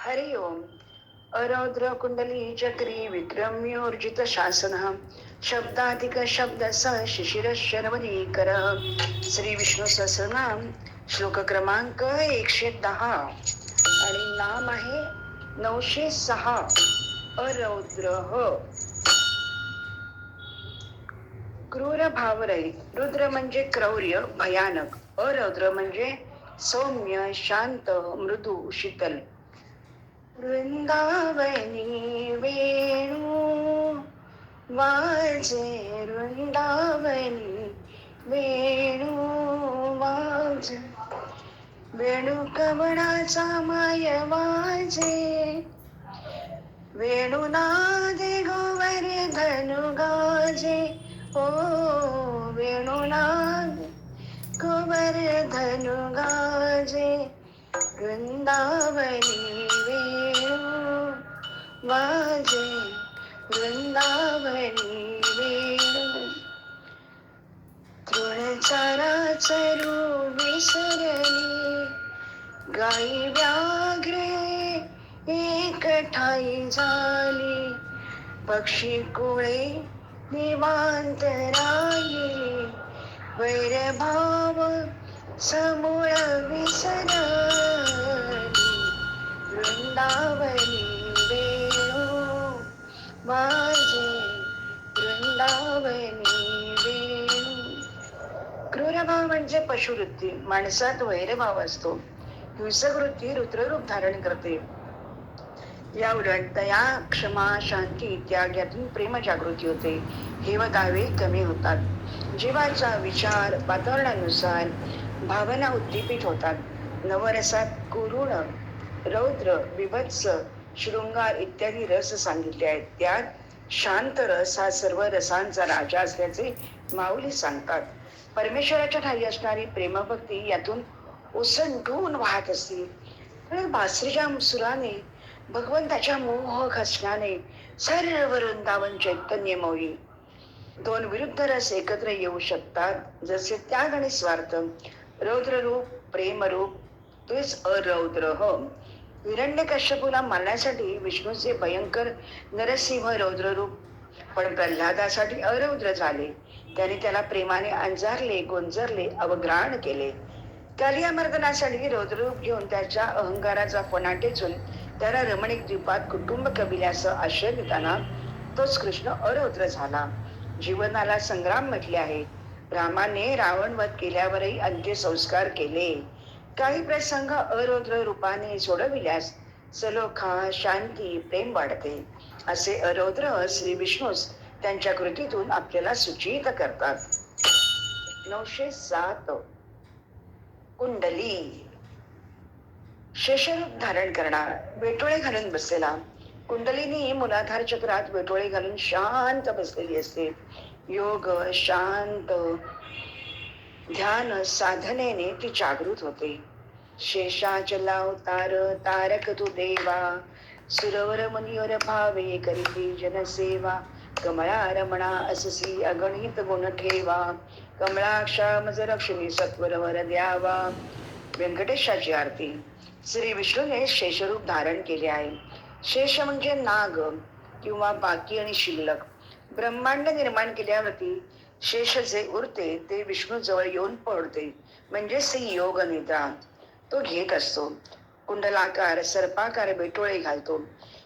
हरि ओम. अरौद्र कुंडली चक्री विक्रम्योर्जित शासन शब्दाधिक शब्द स शिशिर शर्वरीकर. श्री विष्णू सहस्रनाम श्लोक क्रमांक 110 आणि नाम आहे 906. अरौद्र. क्रूर भावरहित. रुद्र म्हणजे क्रौर्य भयानक. अरौद्र म्हणजे सौम्य शांत मृदू शीतल. वृंदावनी वेणू वाजे, वृंदावनी वेणू वाजे, वेणू कमळाचा माय वाजे, वेणुनादे गोवर्धनु गाजे. ओ वेणुनाद गोवर्धनु गाजे. वृंदावनी वेणू वाजे, वृंदावनी वेणू. तृणचारा चरू विसरली, गाई व्याघ्रे एकठाई झाली, पक्षी कुळे निवांतराई, वैरभाव समूळ विसरली. वृंदावनी वेणू वाजे, वृंदावनी वेणू. क्रूरभाव म्हणजे पशुवृत्ती. माणसात वैरभाव असतो. हिंसक वृत्ती रुद्ररूप धारण करते. या उलट दया क्षमा शांती त्याग यातून प्रेम जागृती होते. हे व दावे कमी होतात. जीवाचा विचार वातावरणानुसार भावना उद्दीपित होतात. नवरसात कुरुण रौद्र विभत्स शृंगार इत्यादी रस सांगितले आहेत. त्यात शांत रस हा सर्व रसांचा राजा असल्याचे माऊली सांगतात. परमेश्वराच्या ठाई असणारी प्रेमभक्ती यातून ओसंडून वाहत असते. बासरीच्या सुराने भगवंताच्या मोह खसण्याने सर्व वृंदावन चैतन्यमयी. दोन विरुद्ध रस एकत्र येऊ शकतात. जसे त्याग आणि स्वार्थ. रौद्र रूप प्रेमरूप तेच अरौद्र. हिरण्यकश्यपूला मारण्यासाठी विष्णूचे भयंकर नरसिंह रौद्र रूप, पण प्रल्हादासाठी अरौद्र झाले. त्याने त्याला प्रेमाने अंजारले, गोंजरले, अवग्राण केले. कालियामर्दनासाठी रौद्ररूप घेऊन त्याच्या अहंकाराचा फणा टेचून त्याला रमणीक द्वीपात कुटुंब कबिल्यासह आश्रय देताना तोच कृष्ण अरौद्र झाला. जीवनाला संग्राम म्हटले आहे. रामाने रावणवध केल्यावरही अंत्यसंस्कार केले. काही प्रसंग अरौद्र रूपाने सोडविल्यास सलोखा शांती प्रेम वाढते. असे अरौद्र श्री विष्णूच त्यांच्या कृतीतून आपल्याला सूचित करतात. 907. कुंडली. शेषरूप धारण करणार, वेटोळे घालून बसलेला. कुंडलिनी मूलाधार चक्रात वेटोळे घालून शांत बसलेली असते. योग शांत ध्यान साधनेने ती जागृत होते. शेषाचला अवतार तारक तू देवा, सुरवर मुनिवर भावे करीती जनसेवा. कमळा रमणा अससी अगणित गुण ठेवा, कमळाक्षा मज रक्षणी सत्वरवर द्यावा. व्यंकटेशाची आरती. श्री विष्णूने शेषरूप धारण केले आहे. शेष म्हणजे नाग किंवा बाकी आणि शिल्लक. ब्रह्मांड निर्माण केल्यावरती शेष जे उरते ते विष्णू जवळ येऊन पडते, म्हणजे सी योग निद्रा तो घेत असतो. कुंडलाकार सर्पाकार बेटोळे घालतो.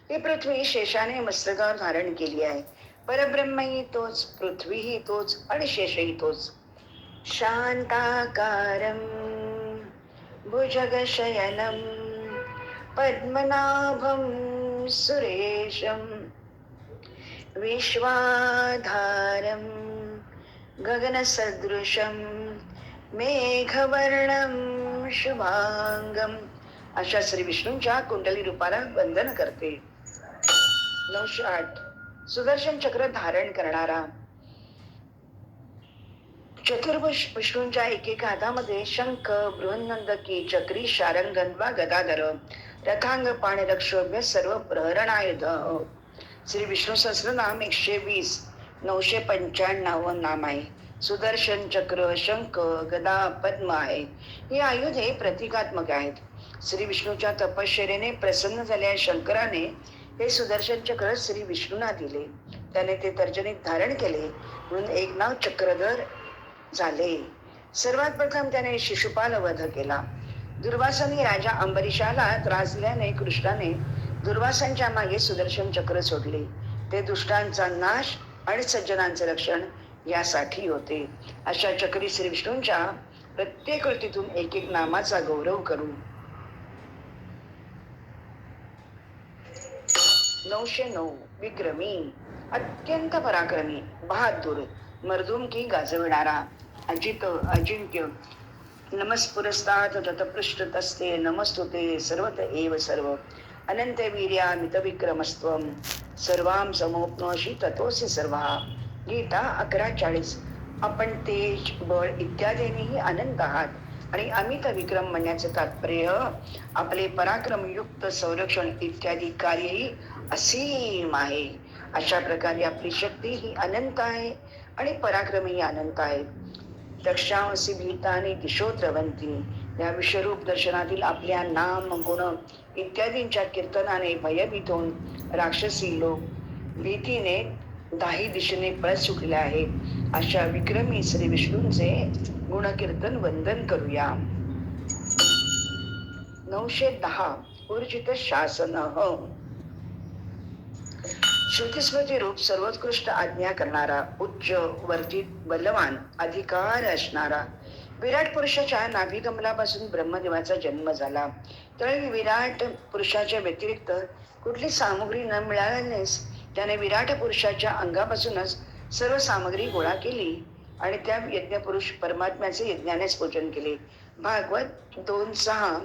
ही पृथ्वी शेषाने मस्तकावर धारण केली आहे. परब्रह्मही तोच, पृथ्वीही तोच आणि शेषही तोच. शांताकारं भुजगशयनं पद्मनाभं सुरेशं विश्वाधारं गगनसदृशं मेघवर्णं शुभांगम. अशा श्री विष्णूंच्या कुंडली रूपाला वंदन करते. 908. सुदर्शन चक्र धारण करणारा. चतुर्भुज विष्णूंच्या एकेका हातामध्ये शंख बृहन्नंदकी चक्री शारंग गंधवा गदाधर रथांग पाणी रक्षोभ्य सर्व प्रहरणायुध. श्री विष्णू सहस्रनाम 120 995 नाम आहे. सुदर्शन चक्र शंख गदा पद्म आहे. ही आयुधे प्रतिकात्मक आहेत. श्री विष्णूच्या तपश्चर्येने प्रसन्न झालेल्या शंकराने हे सुदर्शन चक्र श्री विष्णूंना दिले. त्याने ते तर्जनीत धारण केले म्हणून एक नाव चक्रधर झाले. सर्वात प्रथम त्याने शिशुपाल वध केला. दुर्वासाने राजा अंबरीशाला त्रास दिल्याने कृष्णाने दुर्वासांच्या मागे सुदर्शन चक्र सोडले. ते दुष्टांचा नाश आणि सज्जनांचे रक्षण यासाठी होते. अशा चक्री श्री विष्णूंच्या प्रत्येक कृतीतून एक एक नामाचा गौरव करू. 909 विक्रमी, अत्यंत पराक्रमी, बहादूर, मर्दुमकी गाजविणारा, अजित अजिंक्य, नमस्पुरस्तात् तत्पृष्ठतस्ते नमस्तुते सर्वत एव सर्व, अनंत वीर्यामित विक्रमस्त्वं सर्वां समोप्नोषि ततोऽसि सर्वः. गीता 11:40. आपण तेज, बळ इत्यादींनीही अनंत आहात आणि अमित विक्रम म्हणण्याचे तात्पर्य आपले पराक्रमयुक्त संरक्षण इत्यादी कार्यही असीम आहे. अशा प्रकारे आपली शक्ती ही अनंत आहे आणि पराक्रमही अनंत आहे. दक्षांसी भीतानी दिशो द्रवंती, या विश्वरूप दर्शनातील आपल्या नाम, गुण इत्यादींच्या कीर्तनाने भयभीत होऊन राक्षसी लोक भीतीने दाही दिशेने पळ सुटले आहे. अशा विक्रमी श्री विष्णूंचे गुणकीर्तन वंदन करूया. 910 ऊर्जित शासन. श्रुतिस्मृती रूप सर्वोत्कृष्ट आज्ञा करणारा, उच्च वर्जित बलवान अधिकार असणारा, विराट पुरुषाच्या नाभिकमलापासून ब्रह्मदेवाचा जन्म झाला. तर विराट पुरुषाच्या व्यतिरिक्त कुठली सामग्री न मिळाल्यानेच त्याने विराट पुरुषाच्या अंगापासूनच सर्व सामग्री गोळा केली आणि त्या यज्ञपुरुष परमात्म्याचे यज्ञानेच पूजन केले. भागवत 2:6,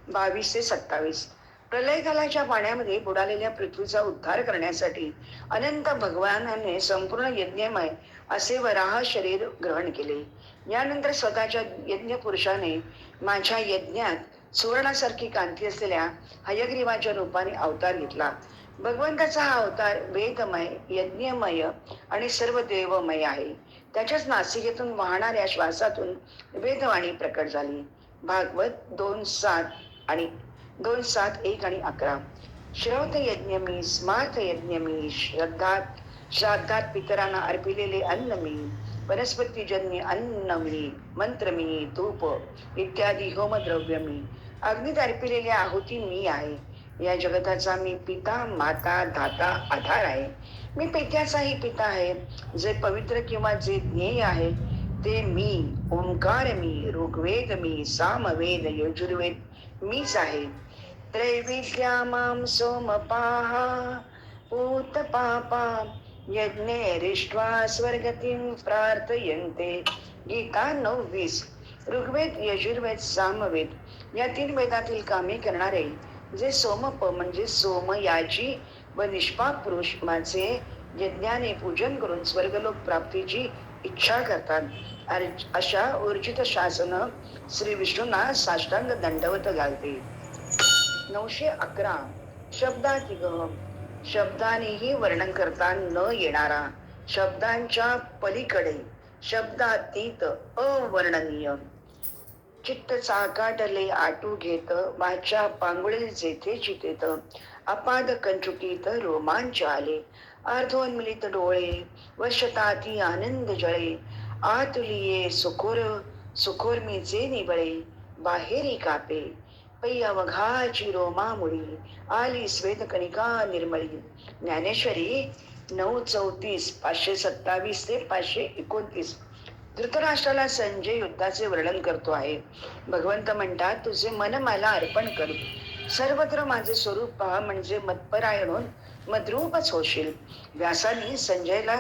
22-27. प्रलयकालाच्या पाण्यामध्ये बुडालेल्या पृथ्वीचा उद्धार करण्यासाठी अनंत भगवानाने संपूर्ण यज्ञमय असे वराह शरीर ग्रहण केले. यानंतर स्वतःच्या यज्ञ पुरुषाने माझ्या यज्ञात सुवर्णासारखी कांती असलेल्या हयग्रीवाच्या रूपाने अवतार घेतला. भगवंताचा हा अवतार वेदमय, यज्ञमय आणि सर्व देवमय आहे. त्याच्याच नासिकेतून वाहणाऱ्या श्वासातून वेदवाणी प्रकट झाली. भागवत 2:7 आणि 2:7, 1 आणि 11. श्रौत यज्ञ मी, स्मार्थ यज्ञ मी, श्राद्धात पितरांना अर्पिलेले अन्न मी, वनस्पतीजन्य अन्न मी, मंत्र मी, धूप इत्यादी होमद्रव्य मी, अग्नीत अर्पिलेले आहुती मी आहे. या जगताचा मी पिता, माता, दाता, आधार आहे. मी पित्याचाही पिता आहे. जे पवित्र किंवा जे ज्ञेय आहे ते मी. ओंकार मी, ऋग्वेद मी, सामवेद, यजुर्वेद मीच आहे. त्रैविद्या मां सोमपाहा पूत पापा यज्ञे रिष्ट्वा स्वर्गतीं प्रार्थयन्ते. गीता 9:20. ऋग्वेद, यजुर्वेद, सामवेद या 3 वेदातील कामे करणारे जे सोमप म्हणजे सोमयाजी व निष्पाप पुरुष माझे यज्ञाने पूजन करून स्वर्गलोक प्राप्तीची इच्छा करतात, अशा ऊर्जित शासन श्री विष्णूंना साष्टांग दंडवत घालते. 911 शब्दातिगम. शब्दानेही वर्णन करता न येणारा, शब्दांच्या पलीकडे, शब्दातीत, अवर्णनीय. चित्त चाकाटले आटू घेत, वाचा पांगुळे जेथे चितेत, अपाद कंचुकीत रोमांच आले, अर्धोन्मिलित डोळे वशताती आनंद जळे, आतुलिये सुखोर्मीचे निबळे, बाहेरी कापे, पै अवघाची रोमामुळी, आली स्वेद कणिका निर्मळी. ज्ञानेश्वरी 9:34, 527 ते 529. धृतराष्ट्राला संजय युद्धाचे वर्णन करतो आहे. भगवंत म्हणतात, तुझे मन मला अर्पण कर, सर्वत्र माझे स्वरूप पहा, म्हणजे मत्परायण होऊन मद्रूपच होशील. व्यासाने संजयला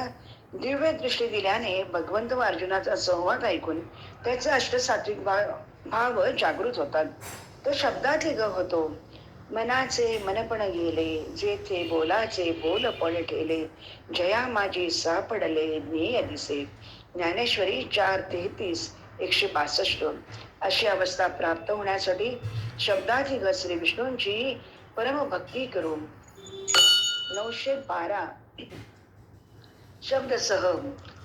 दिव्य दृष्टी दिल्याने भगवंत व अर्जुनाचा संवाद ऐकून त्याचे अष्टसात्विक भाव जागृत होतात. तो शब्दात होतो. मनाचे मनपण गेले, जेथे बोलाचे बोलपण ठेले, जया माझी सापडले ज्ञेय दिसे. ज्ञानेश्वरी 4:33, 162. अशी अवस्था प्राप्त होण्यासाठी शब्दाधिक श्री विष्णूंची परमभक्ती करू. 912 शब्दसह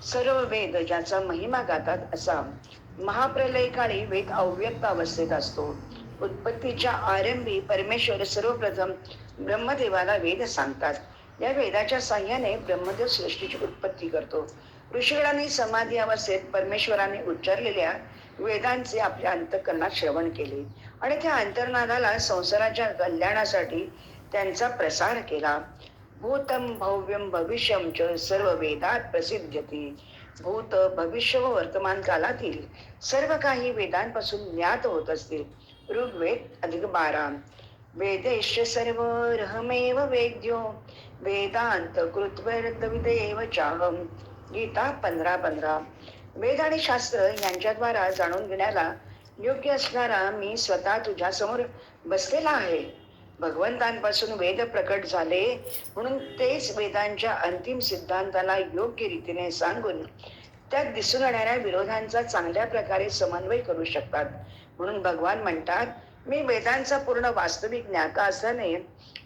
सर्व वेद ज्याचा महिमा गातात असा. महाप्रलय काळी वेद अव्यक्त अवस्थेत असतो. उत्पत्तीच्या आरंभी परमेश्वर सर्वप्रथम ब्रह्मदेवाला वेद सांगतात. या वेदाच्या साह्याने ब्रह्मदेव सृष्टीची उत्पत्ती करतो. ऋषीगणांनी समाधी अवस्थेत परमेश्वराने उच्चारलेल्या वेदांचे आपल्या अंतःकरणात श्रवण केले आणि त्या अंतर्नादाला संसाराच्या कल्याणासाठी त्यांचा प्रसार केला. भूतम भव्यम भविष्यम च सर्व वेदात प्रसिद्ध्यते. भूत भविष्य व वर्तमान कालातील सर्व काही वेदांपासून ज्ञात होत असते. ऋग्वेद अधिक 12. वेदेश सर्व रहमेव वेद्यो वेदांत कृत्वर्तविदेव चाहम. गीता 15:15. वेद आणि शास्त्र यांच्याद्वारा जाणून घेण्याला योग्य असणारा मी स्वतः तुझ्या समोर बसलेला आहे. भगवंतांपासून वेद प्रकट झाले म्हणून तेच वेदांच्या अंतिम सिद्धांताला योग्य रीतीने सांगून त्यात दिसून येणाऱ्या विरोधांचा चांगल्या प्रकारे समन्वय करू शकतात. म्हणून भगवान म्हणतात, मी वेदांचा पूर्ण वास्तविक ज्ञाता असल्याने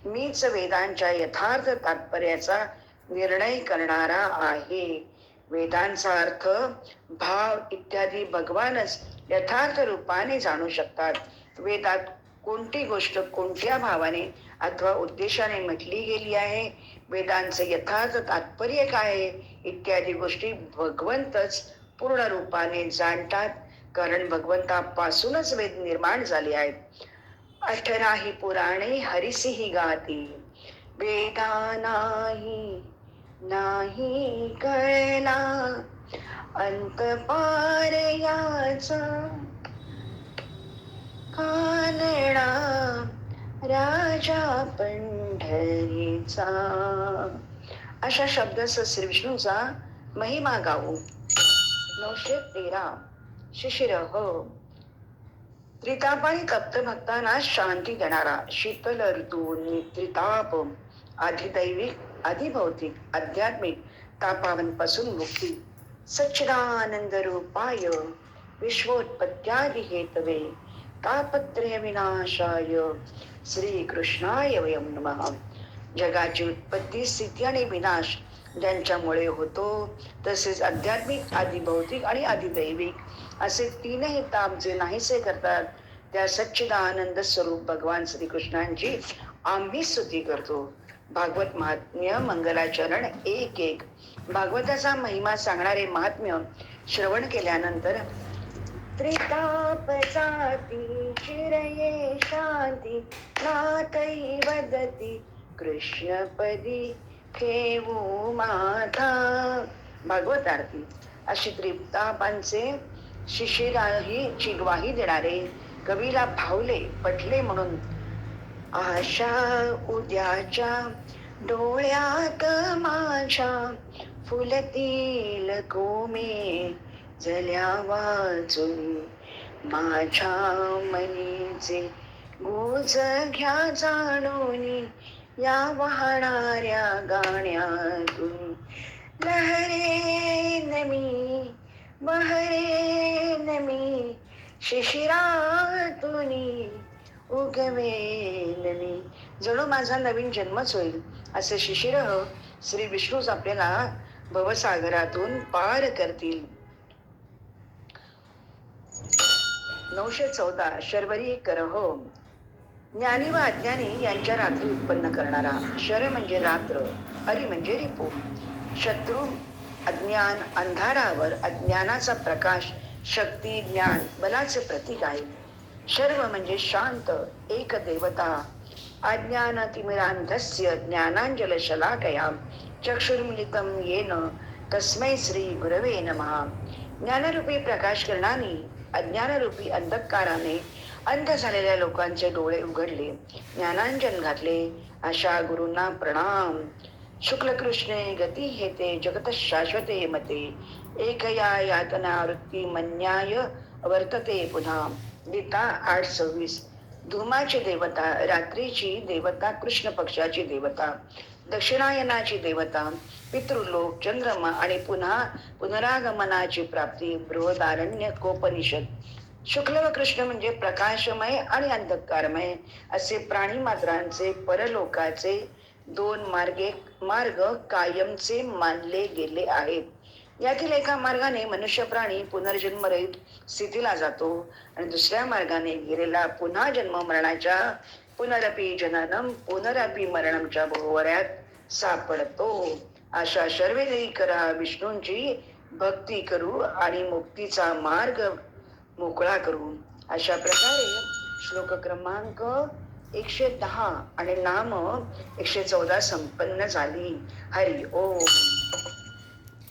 मीच वेदांच्या यथार्थ तात्पर्याचा निर्णय करणारा आहे. वेदांचा अर्थ, भाव इत्यादी भगवानच यथार्थ रूपाने जाणू शकतात. वेदात कोणती गोष्ट कोणत्या भावाने अथवा उद्देशाने म्हटली गेली आहे, वेदांचे यथार्थ तात्पर्य काय आहे, इत्यादी गोष्टी भगवंतच पूर्ण रूपाने जाणतात. कारण भगवंतापासूनच वेद निर्माण झाले आहेत. 18 ही पुराणे हरिसिही गाती. वेदा नाही कळला अंत पार याचा. कानडा राजा पंढरीचा. अशा शब्दासह श्री विष्णूचा महिमा गाऊ. 913. शिशिर त्रितापाने तप्त भक्तांना शांती देणारा. शीतल ऋतू त्रिताप. आधिदैविक, अधिभौतिक, आध्यात्मिक तापांपासून मुक्ती. सच्चिदानंद रूपाय विश्वोत्पत्त्यादि हेतवे तापत्रय विनाशाय श्री कृष्णाय वयं नमः. जगाची उत्पत्ती, स्थिती आणि विनाश ज्यांच्यामुळे होतो, तसेच आध्यात्मिक, आधिभौतिक आणि अधिदैविक असे तीनही ताप जे नाहीसे करतात, त्या सच्चिदानंद स्वरूप भगवान श्रीकृष्णांची आम्ही स्तुती करतो. भागवत महात्म्य मंगलाचरण 1:1. भागवताचा महिमा सांगणारे महात्म्य श्रवण केल्यानंतर त्रिताप जाती चिरये शांती नातई वदती कृष्णपदी ठेवू माथा. भागवत आरती. अशी त्रितापांचे शिशिराची ग्वाही देणारे कवीला भावले, पटले म्हणून आशा उद्याच्या डोळ्यात माझ्या फुलतील कोमे जल्या वाचून. माझ्या मनीचे गुज घ्या जाणून या वाहणाऱ्या गाण्यातून. लहरेन मी बहरेन मी शिशिरातून उगवेन मी. जणू माझा नवीन जन्मच होईल असे शिशिर श्री विष्णूच आपल्याला भवसागरातून पार करतील. 914. शर्वरी करहो. ज्ञानी व अज्ञानी यांच्या रात्री उत्पन्न करणारा. शर म्हणजे रात्र, अरी म्हणजे रिपू. शत्रू, अज्ञान, अंधारावर अज्ञानाचा प्रकाश, शक्ती, ज्ञान, बलाचे प्रतीक आहे. शर्व म्हणजे शांत, एक देवता. अज्ञानतिमिरांधस्य ज्ञानांजल शलाकया चक्षुर्मिलितं येन तस्मै श्री गुरवे नमः. ज्ञानरूपी प्रकाश करणारी अज्ञानरूपी अंधकाराने अंध झालेल्या लोकांचे डोळे उघडले, ज्ञानांजन घातले, अशा गुरूंना प्रणाम. शुक्ल कृष्णे गती हेते जगत शाश्वते मते एकया यातना वृत्ती मन्याय वर्तते पुन्हा. गीता 8:26. धूमाची देवता, रात्रीची देवता, कृष्ण पक्षाची देवता, दक्षिणायनाची देवता, पितृलोक, चंद्रमा आणि पुन्हा पुनरागमनाची प्राप्ती. बृहदारण्यकोपनिषद. शुक्ल व कृष्ण म्हणजे प्रकाशमय आणि अंधकारमय असे प्राणी मात्रांचे परलोकाचे दोन मार्ग कायमचे मानले गेले आहेत. यातील एका मार्गाने मनुष्य प्राणी पुनर्जन्मरहित स्थितीला जातो आणि दुसऱ्या मार्गाने गेलेला पुन्हा जन्म मरणाच्या पुनरपी जननम पुनरपी मरणमच्या भोवऱ्यात सापडतो. अशा शर्वदेही करा विष्णूंची भक्ती करू आणि मुक्तीचा मार्ग मोकळा करू. अशा प्रकारे श्लोक क्रमांक 110 आणि नाम 114 संपन्न झाली. हरि ओम.